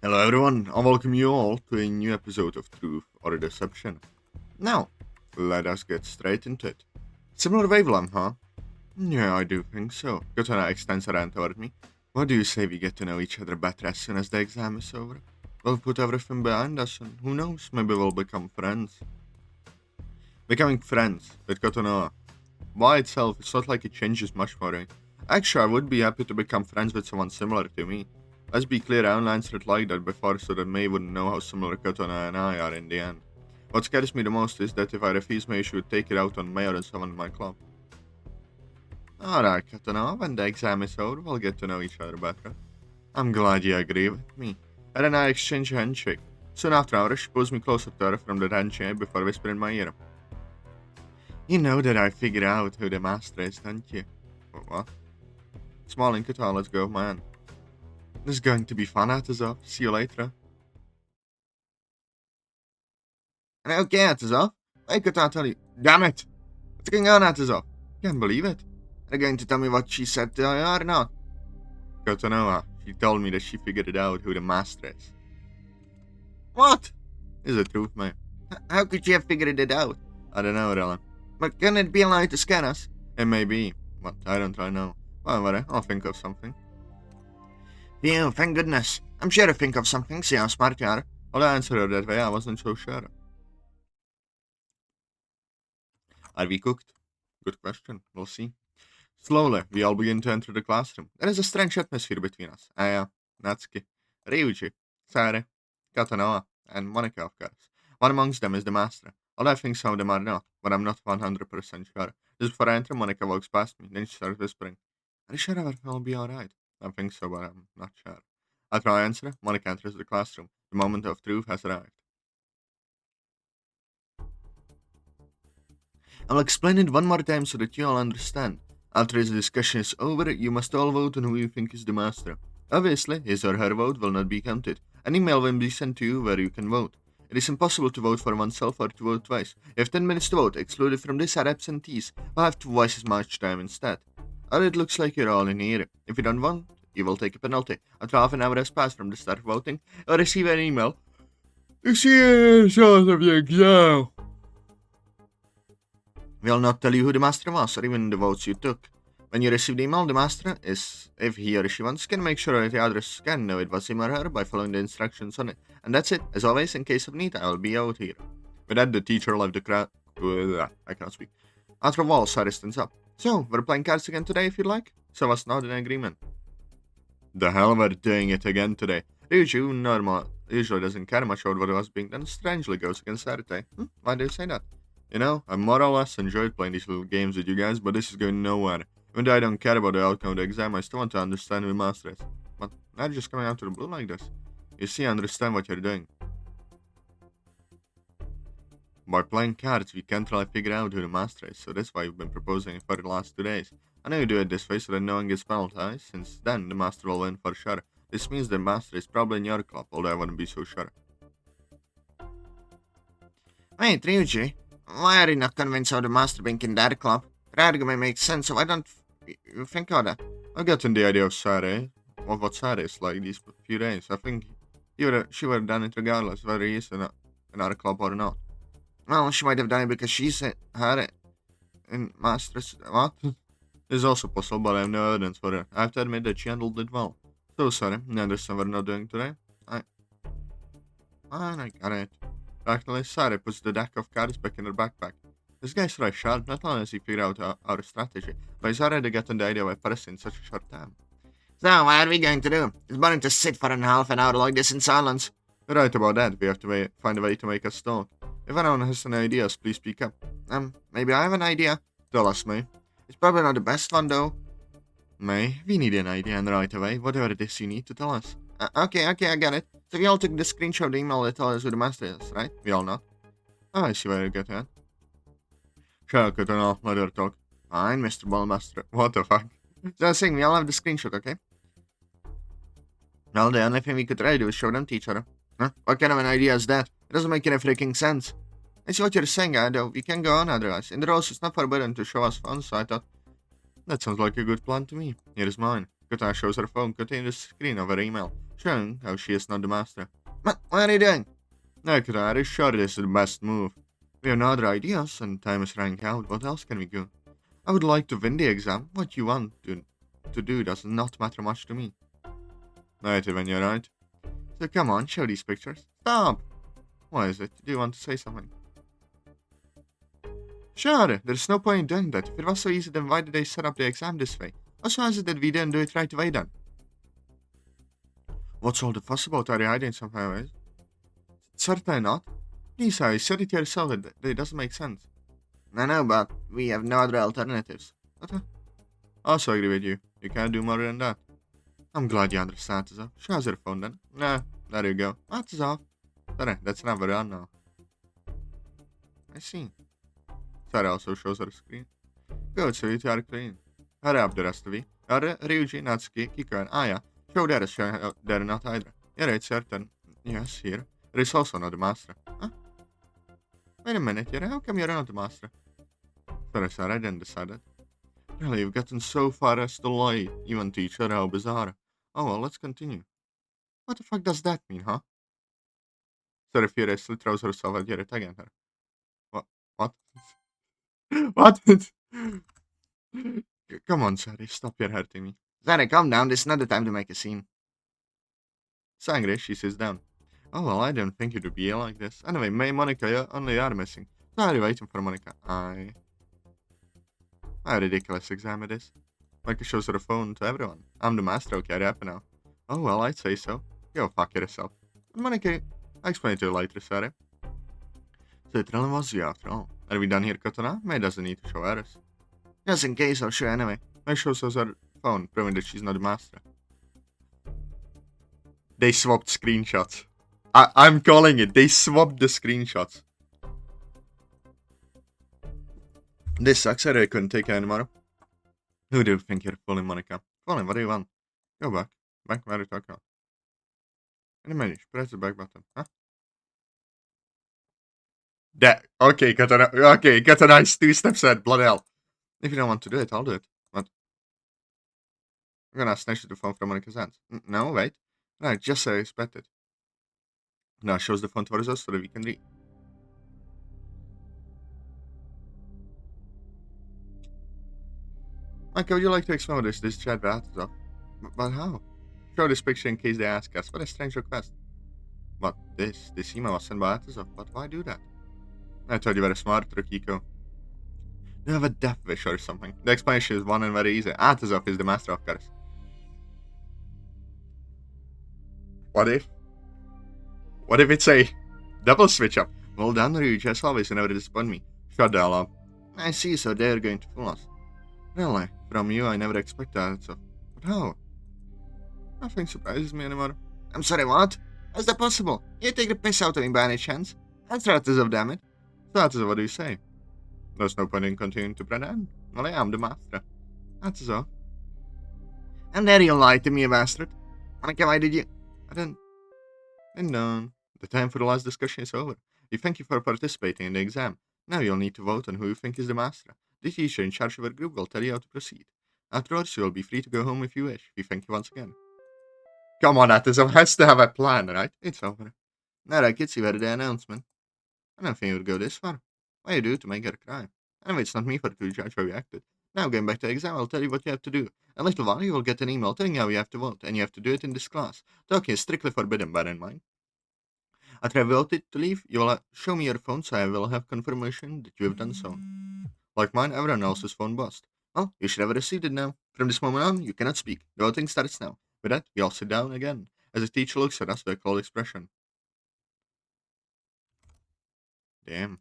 Hello everyone, and welcome you all to a new episode of Truth or Deception. Now, let us get straight into it. Similar wavelength, huh? Yeah, I do think so. Katana extends her hand toward me. What do you say we get to know each other better as soon as the exam is over? We'll put everything behind us and who knows, maybe we'll become friends. Becoming friends with Katana by itself, it's not like it changes much for me. Actually, I would be happy to become friends with someone similar to me. Let's be clear, I only answered like that before so that May wouldn't know how similar Katana and I are in the end. What scares me the most is that if I refuse May, she would take it out on May or on someone in my club. Alright, Katana, when the exam is over, we'll get to know each other better. I'm glad you agree with me. Her and I exchange a handshake. Soon after hours, she pulls me closer to her from the handshake before whispering in my ear. You know that I figured out who the master is, don't you? What? Smiling, Katana, let's go, man. This is going to be fun, Atazoth. See you later. Okay, Atazoth. I could not tell you. Damn it! What's going on, Atazoth? Can't believe it. Are you going to tell me what she said to you or not? Katanoa, she told me that she figured it out who the master is. What? Is the truth, man. How could she have figured it out? I don't know, Rella. But can it be a lie to scare us? It may be, but I don't really know. Well, I'll think of something. Phew, thank goodness. I'm sure to think of something, see how smart you are. Well, I answered her that way, I wasn't so sure. Are we cooked? Good question. We'll see. Slowly, we all begin to enter the classroom. There is a strange atmosphere between us. Aya, Natsuki, Ryuji, Sare, Katanoa, and Monika, of course. One amongst them is the master. All I think some of them are not, but I'm not 100% sure. Just before I enter, Monika walks past me. Then she starts whispering, are you sure everything will be alright? I think so, but I'm not sure. After I answer, Monika enters the classroom. The moment of truth has arrived. I'll explain it one more time so that you all understand. After the discussion is over, you must all vote on who you think is the master. Obviously, his or her vote will not be counted. An email will be sent to you where you can vote. It is impossible to vote for oneself or to vote twice. You have 10 minutes to vote. Excluded from this are absentees, who have twice as much time instead. Or it looks like you're all in here. If you don't vote, you will take a penalty. After half an hour has passed from the start of voting, you'll receive an email. You see the result of the exam. We'll not tell you who the master was or even the votes you took. When you receive the email, the master is, if he or she wants, can make sure that the others can know it was him or her by following the instructions on it. And that's it. As always, in case of need, I will be out here. With that, the teacher left the crowd. I cannot speak. After all, Sari stands up. So, we're playing cards again today if you'd like? So was not in agreement. The hell we're doing it again today. Ryuji usually doesn't care much about what was being done, strangely goes against Saturday. Why do you say that? You know, I more or less enjoyed playing these little games with you guys, but this is going nowhere. Even though I don't care about the outcome of the exam, I still want to understand who the master is. But not just coming out to the blue like this. You see, I understand what you're doing. By playing cards, we can't really figure out who the master is, so that's why we've been proposing it for the last 2 days. I know you do it this way so that no one gets penalized, since then the master will win for sure. This means the master is probably in your club, although I wouldn't be so sure. Wait, Ryuji, why are you not convinced of the master being in that club? The argument makes sense, so why don't you think of that? I've gotten the idea of Sare, of what Sare is like these few days. I think she would have done it regardless, whether he is in our club or not. Well, she might have done it because she's her in master's. What? It's also possible, but I have no evidence for it. I have to admit that she handled it well. So sorry, I understand what we're not doing today. I got it. Actually, Sari puts the deck of cards back in her backpack. This guy's really sharp. Not only has he figured out our strategy, but he's already gotten the idea why pressing in such a short time. So, what are we going to do? It's boring to sit for half an hour like this in silence. You're right about that. We have to find a way to make us talk. If anyone has any ideas, please speak up. Maybe I have an idea. Tell us, May. It's probably not the best one, though. May, we need an idea and right away. Whatever it is you need to tell us. Okay, I get it. So we all took the screenshot of the email that tells us who the master is, right? We all know. Oh, I see where you're getting at. Sure, good enough. Let her talk. Fine, Mr. Ballmaster. What the fuck? Just saying, we all have the screenshot, okay? Well, the only thing we could try to do is show them to each other. Huh? What kind of an idea is that? It doesn't make any freaking sense. I see what you're saying, though. We can go on otherwise. In the rules, it's not forbidden to show us phones, so I thought... That sounds like a good plan to me. Here is mine. Katana shows her phone containing the screen of her email. showing how she is not the master. What are you doing? No, Kadari, sure this is the best move. We have no other ideas, and time is running out. What else can we do? I would like to win the exam. What you want to do does not matter much to me. Right, Evan, you're right. So come on, show these pictures. Stop! What is it? Do you want to say something? Sure, there's no point in doing that. If it was so easy, then why did they set up the exam this way? Also, is it that we didn't do it right away then? What's all the fuss about? Are you hiding somehow? Certainly not. Lisa, I said it yourself, it doesn't make sense. I know, but we have no other alternatives. What? I also agree with you. You can't do more than that. I'm glad you understand, Atazoth. Show us your phone then. Nah, there you go. Atazoth. Sorry, that's never on now. I see. Sarah also shows her screen. Good, so you are clean. Hurry up the rest of you. Yuri, Ryuji, Natsuki, Kiko, and Aya. Show there is they're not either. Yeah, it's certain. Yes, here. There is also not the master. Huh? Wait a minute, Yuri, how come you're not the master? Sorry, I didn't decide that. Really, you've gotten so far as to lie, even to each other, how bizarre. Oh well, let's continue. What the fuck does that mean, huh? Sarah furiously throws herself at Yuri, tagging her. What? What? What? Come on, Sari, stop, you're hurting me. Sari, calm down, this is not the time to make a scene. So angry, she sits down. Oh well, I didn't think it would be like this. Anyway, May, Monika, you only are missing. So are you waiting for Monika? How ridiculous exam it is. Monika shows her phone to everyone. I'm the master, okay, I happen now. Oh well, I'd say so. Go fuck yourself. Monika, I explain it to you later, Sari. So it really was you after all. Are we done here, Katana? May doesn't need to show hers. Just in case, I'll show you anyway. May shows us her phone, proving that she's not the master. They swapped screenshots. I'm calling it. They swapped the screenshots. This sucks. I really couldn't take it anymore. Who do you think you're fooling, Monika? Fooling? What do you want? Go back. Back where you talk about. In a minute, press the back button. Huh? That. Okay, got a nice 2 steps ahead. Bloody hell. If you don't want to do it, I'll do it. What? I'm gonna snatch the phone from Monika's hands. No, wait. Right, just as I expected. Now shows the phone towards us so that we can read. Monika, would you like to explain what this chat with Atazoth? But how? Show this picture in case they ask us. What a strange request. What, this email was sent by Atazoth, but why do that? I thought you were a smart, Rokiko. You have a death wish or something. The explanation is one and very easy. Atazoth is the master of curse. What if? What if it's a double switch up? Well done, Ryuji, as always, you never disappoint me. Shut the hell up. I see, so they're going to fool us. Really? From you, I never expected that, so... But how? Nothing surprises me anymore. I'm sorry, what? How's that possible? You take the piss out of me by any chance? Answer Atazoth, damn it. So, Atazoth, what do you say? There's no point in continuing to pretend. Well, I am the master. Atazoth. And there you lied to me, you bastard. Monika, why did you... I didn't... know. The time for the last discussion is over. We thank you for participating in the exam. Now you'll need to vote on who you think is the master. The teacher in charge of our group will tell you how to proceed. Afterwards, you will be free to go home if you wish. We thank you once again. Come on, Atazoth has to have a plan, right? It's over. Alright, kids, you heard the announcement. I don't think it would go this far. What you do to make her cry? Anyway, it's not me for to judge how you acted. Now, going back to the exam, I'll tell you what you have to do. In a little while, you will get an email telling you how you have to vote, and you have to do it in this class. Talking is strictly forbidden, bear in mind. After I voted to leave, you will show me your phone so I will have confirmation that you have done so. Like mine, everyone else's phone buzzed. Well, you should have received it now. From this moment on, you cannot speak. The voting starts now. With that, we all sit down again, as the teacher looks at us with a cold expression. Damn.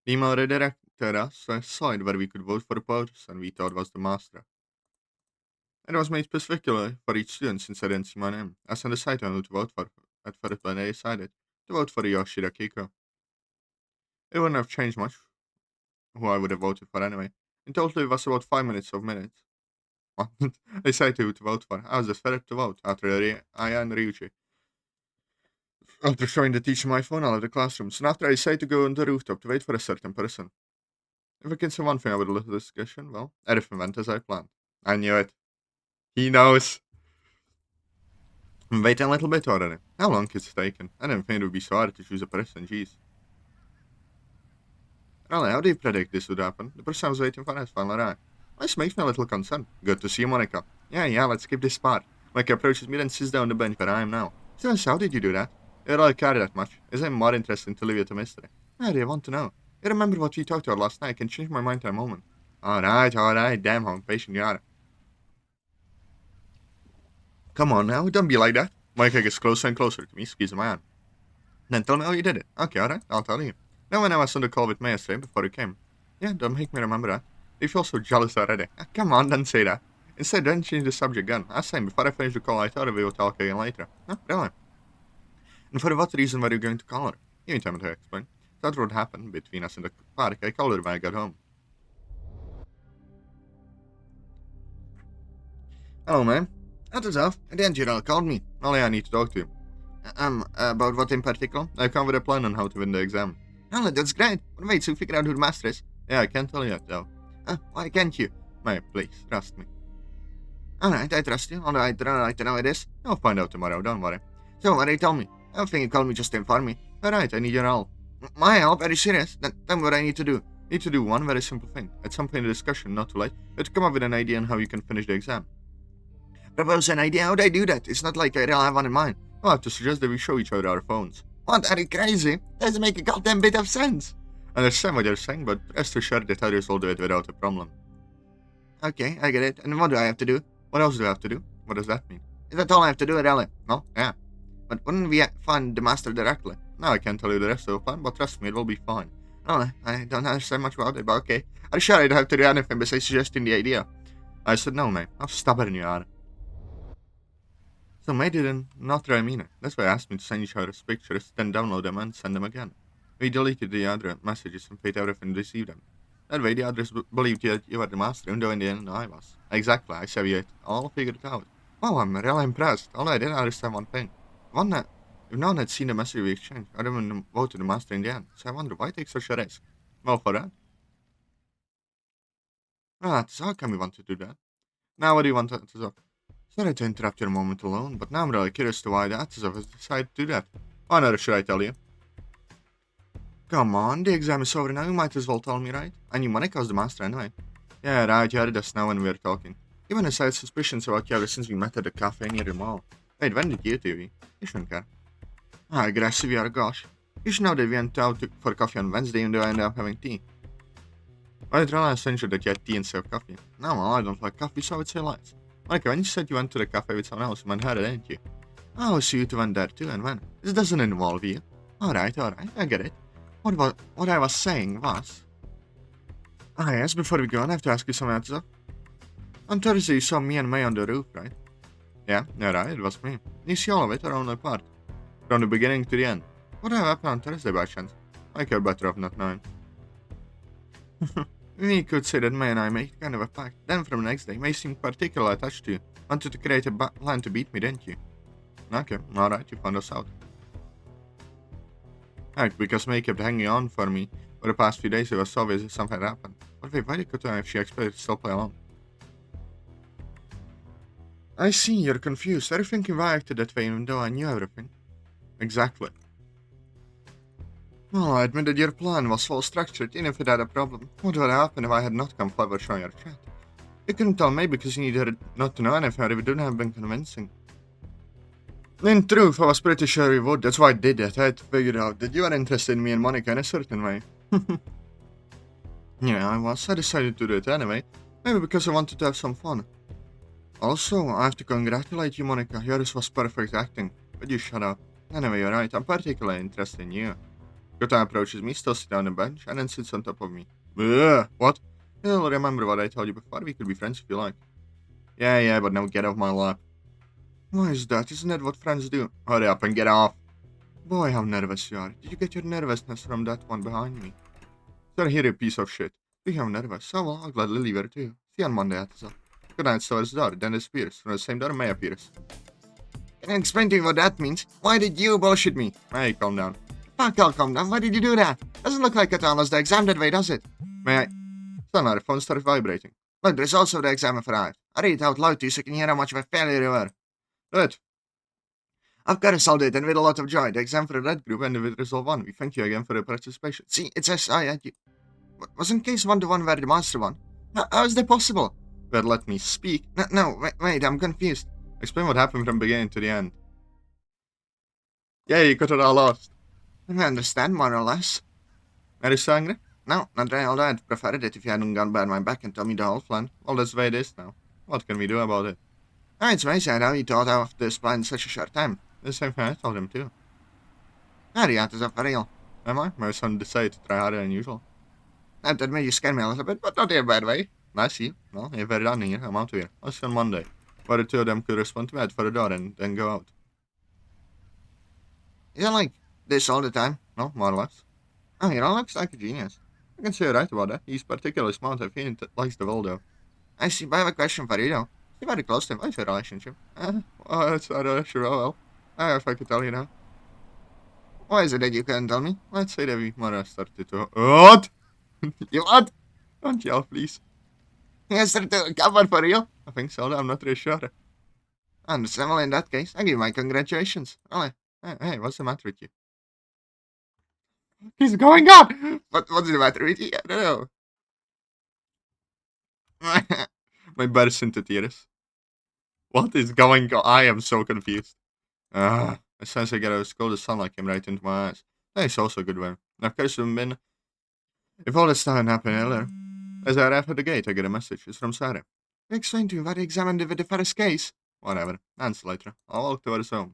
The email redirected us to a site where we could vote for a person we thought was the master. It was made specifically for each student since I didn't see my name. I sent a site on who to vote for. At first, when I decided to vote for Yoshida Kiko. It wouldn't have changed much who I would have voted for anyway. In total, it was about 5 minutes of minutes. I decided who to vote for. I was the first to vote after Aya and Ryuji. After showing the teacher my phone out of the classroom, soon after I decided to go on the rooftop to wait for a certain person. If I can say one thing about this discussion, well, everything went as I planned. I knew it. He knows. I'm waiting a little bit already. How long is it taken? I didn't think it would be so hard to choose a person, jeez. Really, how do you predict this would happen? The person I was waiting for has finally arrived. This makes me a little concerned. Good to see you, Monika. Yeah, let's skip this part. Monika approaches me and sits down on the bench where I am now. So, how did you do that? You don't really care that much. Isn't it more interesting to leave it a mystery? I really want to know. You remember what we talked about last night? I can change my mind in a moment. Alright, damn how impatient you are. Come on now, don't be like that. Monika gets closer and closer to me, squeezing my hand. Then tell me how you did it. Okay, alright, I'll tell you. Now when I was on the call with May yesterday before you came. Yeah, don't make me remember that. You feel so jealous already. Come on, don't say that. Instead, don't change the subject again. I was saying, before I finished the call, I thought we would talk again later. No, really. And for what reason were you going to call her? You didn't tell me to explain. That's what happened between us in the park. I called her when I got home. Hello, ma'am. Atazoth, at the end you all called me. Only I need to talk to you. About what in particular? I come with a plan on how to win the exam. Oh, that's great. But wait, so you figure out who the master is? Yeah, I can't tell you yet, though. Why can't you? May, please, trust me. Alright, I trust you. Although I don't like to know it is. I'll find out tomorrow, don't worry. So, what do you tell me? I don't think you called me just to inform me. Alright, I need your help. My help? Are you serious? Then tell me what I need to do. You need to do one very simple thing. At some point in the discussion, not too late, you have to come up with an idea on how you can finish the exam. Propose an idea? How'd I do that? It's not like I really have one in mind. I'll have to suggest that we show each other our phones. What, are you crazy? Doesn't make a goddamn bit of sense. I understand what you're saying, but rest assured that others will do it without a problem. Okay, I get it. And what do I have to do? What else do I have to do? What does that mean? Is that all I have to do, really? No? Yeah. But wouldn't we find the master directly? No, I can't tell you the rest of the plan, but trust me, it will be fine. Oh, I don't understand much about it, but okay. I'm sure I don't have to do anything besides suggesting the idea. I said no, mate. How stubborn you are. So May didn't not really mean it. That's why I asked me to send each other pictures, then download them and send them again. We deleted the other messages and paid everything to receive them. That way the others believed that you were the master, even though in the end I was. Exactly, I said we had all figured it out. Wow, I'm really impressed, although I didn't understand one thing. If no one had seen the message we exchanged, I didn't vote to the master in the end, so I wonder why take such a risk. Well, for that. That's how come we want to do that? Now what do you want to talk? Sorry to interrupt your moment alone, but now I'm really curious to why the Atazoth has decided to do that. Why not, should I tell you? Come on, the exam is over now, you might as well tell me, right? I knew Monika was the master anyway. Yeah, right, you heard us now when we were talking. Even as I had suspicions about you ever since we met at the cafe near the mall. Wait, when did you do it? You shouldn't care. Aggressive you are, gosh. You should know that we went out for coffee on Wednesday even though I ended up having tea. Well, it's really essential that you had tea instead of coffee. No, well, I don't like coffee, so I would say less. Monika, when you said you went to the cafe with someone else, you meant her, didn't you? Oh, so you two went there too, and when? This doesn't involve you. Alright, I get it. What I was saying was... yes, before we go on, I have to ask you something else. On Thursday you saw me and May on the roof, right? Yeah, right, it was me. You see all of it, or only part? From the beginning to the end. What happened on Thursday by chance? I care better of not knowing. We could say that May and I made kind of a pact. Then from the next day, May seemed particularly attached to you. Wanted to create a plan to beat me, didn't you? Okay, alright, you found us out. Heck, because May kept hanging on for me for the past few days, it was obvious that something had happened. But wait, why did you if she expected to still play along? I see, you're confused. Are you thinking why I acted that way even though I knew everything? Exactly. Well, I admit that your plan was well structured, even if it had a problem. What would happen if I had not come forward showing your chat? You couldn't tell me because you needed not to know anything, or if it wouldn't have been convincing. In truth, I was pretty sure you would, that's why I did it. I had to figure out that you were interested in me and Monika in a certain way. Yeah, I was. I decided to do it anyway. Maybe because I wanted to have some fun. Also, I have to congratulate you, Monika. Yours was perfect acting. But you shut up. Anyway, you're right. I'm particularly interested in you. Kota approaches me, still sits on the bench, and then sits on top of me. Ugh, what? You'll remember what I told you before. We could be friends if you like. Yeah, but now get off my lap. Why is that? Isn't that what friends do? Hurry up and get off. Boy, how nervous you are. Did you get your nervousness from that one behind me? Sir, here, you piece of shit. Do you have nervous? Oh, well, I'll gladly leave her too. See you on Monday, Atazoth. Good night, towards the door, then disappears. From the same door, May appears. Can you explain to me what that means? Why did you bullshit me? May, calm down. Fuck, I'll calm down. Why did you do that? Doesn't look like Katana lost the exam that way, does it? May I? Suddenly, the phone started vibrating. Look, there's also the exam arrived. I read it out loud to you so you can hear how much of a failure you were. Do it. Of course I'll do it, and with a lot of joy. The exam for the red group ended with result 1. We thank you again for your participation. See, it says I had you. Wasn't case 1 the one where the master won? How is that possible? But let me speak. No, wait, I'm confused. Explain what happened from beginning to the end. Yeah, you got it all lost. I understand, more or less. Are you so angry? No, not really, although I'd prefer it if you hadn't gone behind my back and told me the whole plan. Well, that's the way it is now. What can we do about it? Oh, it's amazing how you thought of this plan in such a short time. The same thing I told him, too. Ah, the answers are for real. Am I? My son decided to try harder than usual. That admit you scared me a little bit, but not in a bad way. I see. Well, you're very done here. I'm out of here. I'll see you on Monday. Where the two of them could respond to me, I'd for the door and then go out. Is it like this all the time? No, more or less. Oh, he looks like a genius. I can say you're right about that. He's particularly smart. I think he likes the world, though. I see, but I have a question for you, though. You're very close to him. What's your relationship? Well, it's not a sure, well. If I could tell you now. Why is it that you can't tell me? Let's say that we more or less started to... What? You what? Don't yell, please. Yes, sir, come on for real? I think so, I'm not really sure. Understand, well, in that case, I give you my congratulations. Really? Hey, what's the matter with you? He's going up! What's the matter with you? I don't know. My burst into tears. What is going on? I am so confused. As soon as I get out of school, the sunlight came right into my eyes. That is also a good one. Of course, if all this time happened earlier. As I arrive at the gate, I get a message. It's from Sarah. Explain to me why they examined the first case. Whatever. Answer later. I'll walk towards home.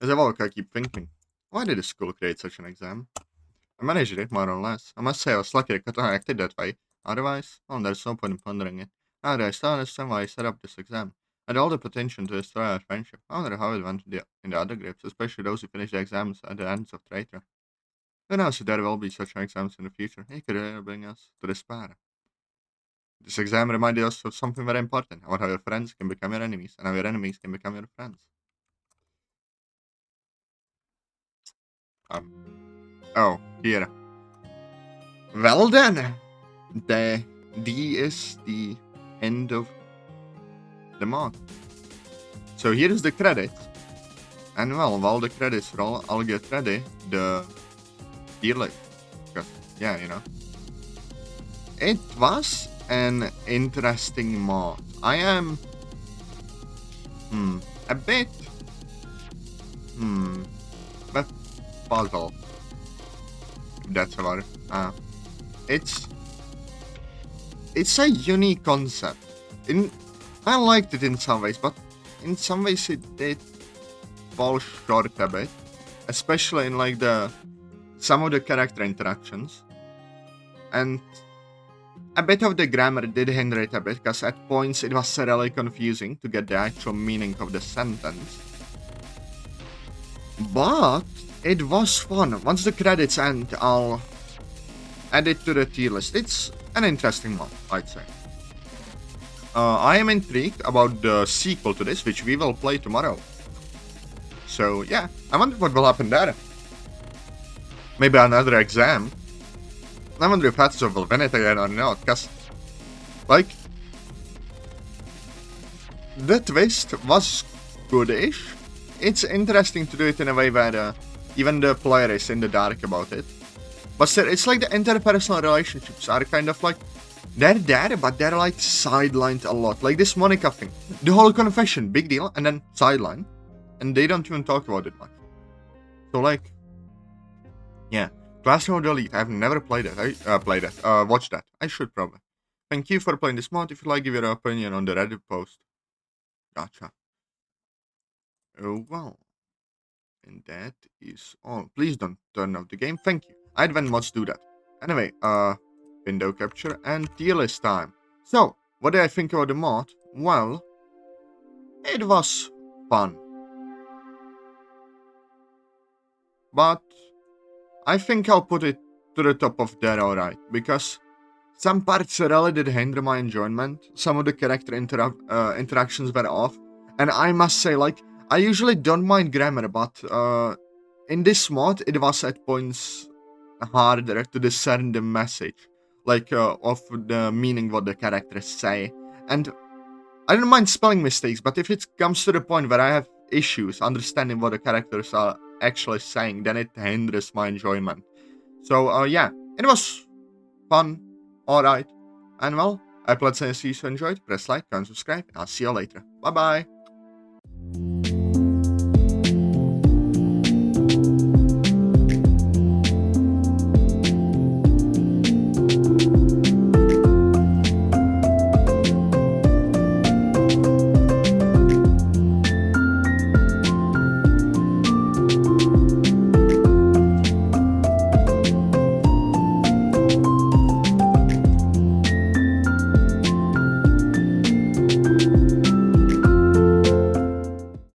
As I walk, I keep thinking, why did the school create such an exam? I managed it, more or less. I must say I was lucky I got acted that way. Otherwise, well, there's no point in pondering it. Now that I still understand why I set up this exam. I had all the potential to destroy our friendship. I wonder how it went in the other groups, especially those who finished the exams at the hands of traitor. Who knows if there will be such exams in the future? It could bring us to despair. This exam reminded us of something very important, about how your friends can become your enemies, and how your enemies can become your friends. Oh, here. Well then, D is the end of the month. So here is the credits. And well, while the credits roll, I'll get ready the tier list. Because, yeah, you know. It was an interesting mod. I am... a bit... but puzzled. That's about it. It's a unique concept. I liked it in some ways, but in some ways it did fall short a bit, especially in like some of the character interactions, and a bit of the grammar did hinder it a bit, because at points it was really confusing to get the actual meaning of the sentence. But it was fun. Once the credits end, I'll add it to the tier list. It's an interesting one, I'd say. I am intrigued about the sequel to this, which we will play tomorrow. So yeah, I wonder what will happen there. Maybe another exam. I wonder if Atazoth will win it again or not, because, like, the twist was goodish. It's interesting to do it in a way where even the player is in the dark about it. But still, it's like the interpersonal relationships are kind of like, they're there, but they're like sidelined a lot. Like this Monika thing. The whole confession, big deal, and then sideline. And they don't even talk about it much. So like, yeah. Classroom Delete, I've never played it. Watched that. I should probably. Thank you for playing this mod. If you like, give your opinion on the Reddit post. Gotcha. Oh, well. And that is all. Please don't turn off the game. Thank you. I'd when mods do that. Anyway, window capture and tier list time. So, what did I think about the mod? Well, it was fun. But I think I'll put it to the top of that alright, because some parts really did hinder my enjoyment. Some of the character interactions were off. And I must say, like, I usually don't mind grammar, but in this mod, it was at points harder to discern the message. like of the meaning what the characters say. And I don't mind spelling mistakes, but if it comes to the point where I have issues understanding what the characters are actually saying, then it hinders my enjoyment. So yeah, it was fun, alright. And well, I hope let's see you enjoyed. Press like, comment, subscribe, and I'll see you later. Bye bye.